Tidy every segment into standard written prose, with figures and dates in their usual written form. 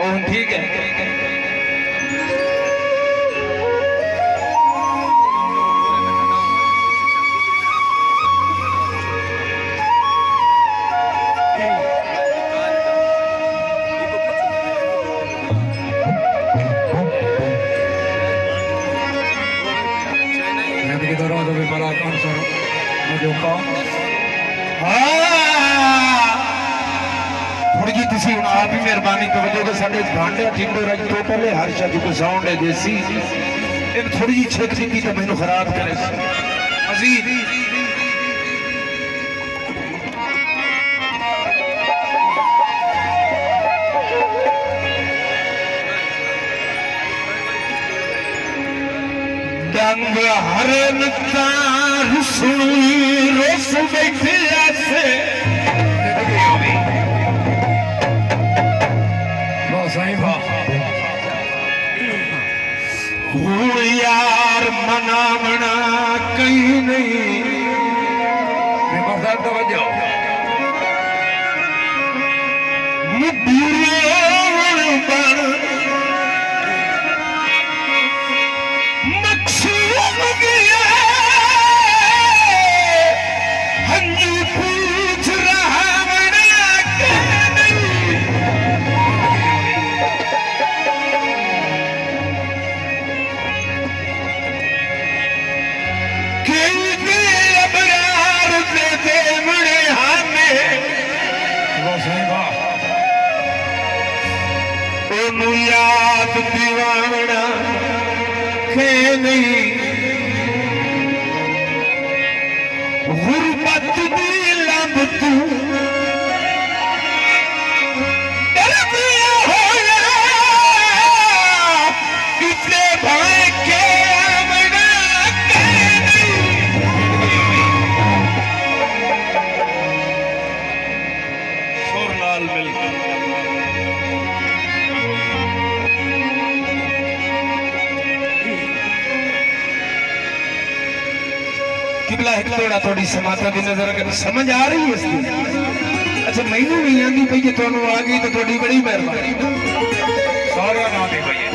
ठीक है। आप ही मेहरबानी तवज्जो के साडे भांडे ठिंडो राज टोटल है हर शादी को साउंड है देसी इन थोड़ी जी छेक की तो मैंने खराब करे मजीद दंग हरन तार सुनी रोस बैठे ऐसे यार मनावना कहीं नहीं तवज्जो याद दीवाना के नहीं गुरबत दी लब तू कितने भाई के आमना के सुर लाल मिलकर किबला एक थोड़ा थोड़ी समाता की नजर अगर समझ आ रही है इसकी अच्छा मैनू नहीं आती पई जे तुहानू आ गई तो थोड़ी बड़ी मेहरबानी सारा ना दी पई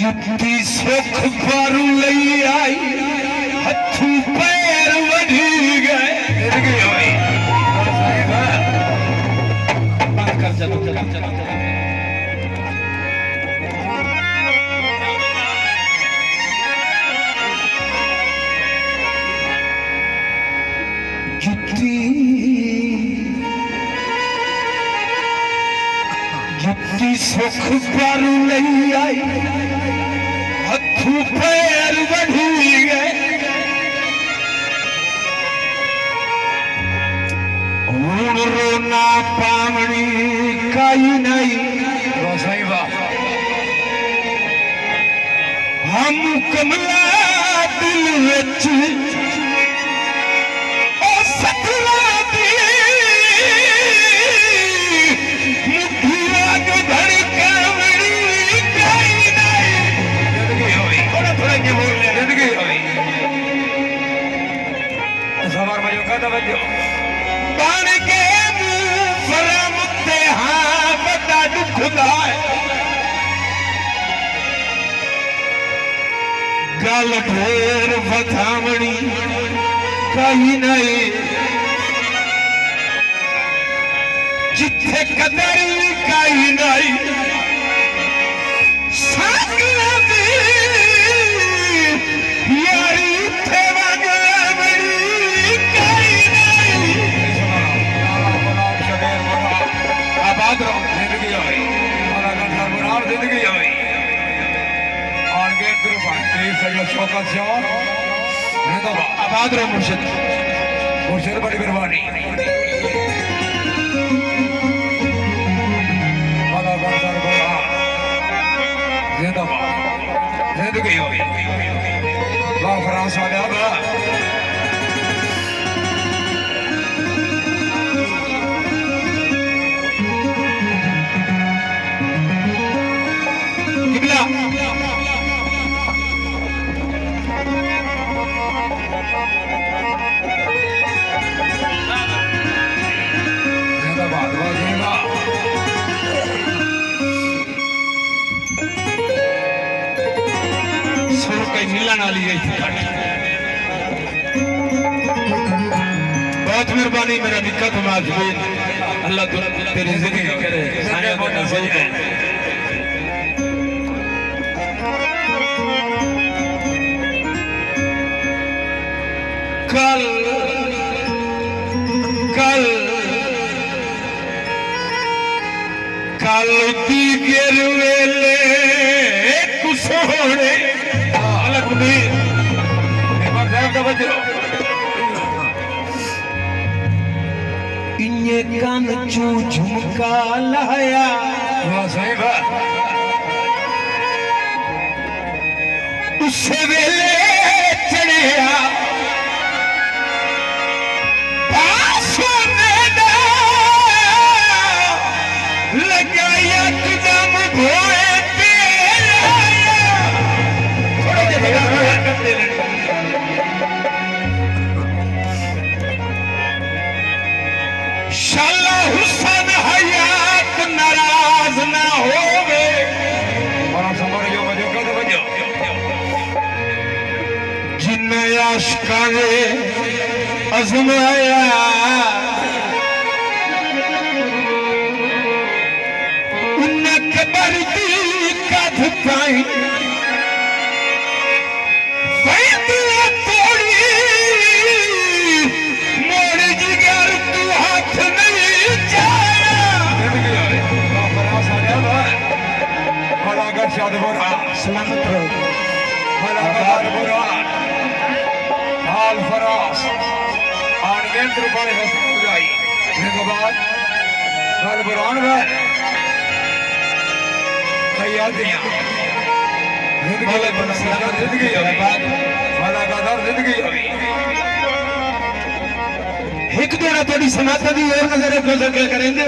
जितनी सुख पर लई आई हथू पैर वधी गए बंद कर चलो जितनी सुख पर लई आई हथू पैर वधी गए हूं रोना पावनी काई नहीं हम कमला दिल विच बन के फरम ते हाँ बता दुख गल ढेर वधावणी कहीं नहीं जिथे कदर कहीं नहीं यारी थे मियां शौकत शाह जिंदाबाद। आबाद रहो मुर्शिद। मुर्शिद बड़ी मेहरबानी। कलाकार सरबराह जिंदाबाद। जिंदगी हो वाह फराज वाले आबा। किबला जिंदाबाद वाह जिंदाबाद। सुन के मिलन वाली गई थी घट। बहुत मेहरबानी मेरा निक्का समाज में अल्लाह तेरी जिंदगी करे साया का सही है। कल कल कल दी गिरवेले कुसोड़े अलग नहीं इन्हे कान चू झुमका लाया सही बात। उस वेले चढ़िया लगाया कदम भोए पे थोड़ा करते शाला हुसन हयात नाराज ना होवे। बड़ा समर जो बजो कद बजो जिन आशिका ने अजमाया उन्हें कबर दी कद पाई फैसला तोड़ी मोड़ जिगर तू हाथ नहीं जाया। कलाकार शादपुरा सलामत रहो। कलाकार बुरान हाल फरास आनवेंद्र बड़े हसन बुझाई जिंदाबाद। हाल बुरान में खयातियां जिंदगी कलाकार जिंदगी अभी एक दोड़ा थोड़ी समाता दी और नजर रखो करेंगे।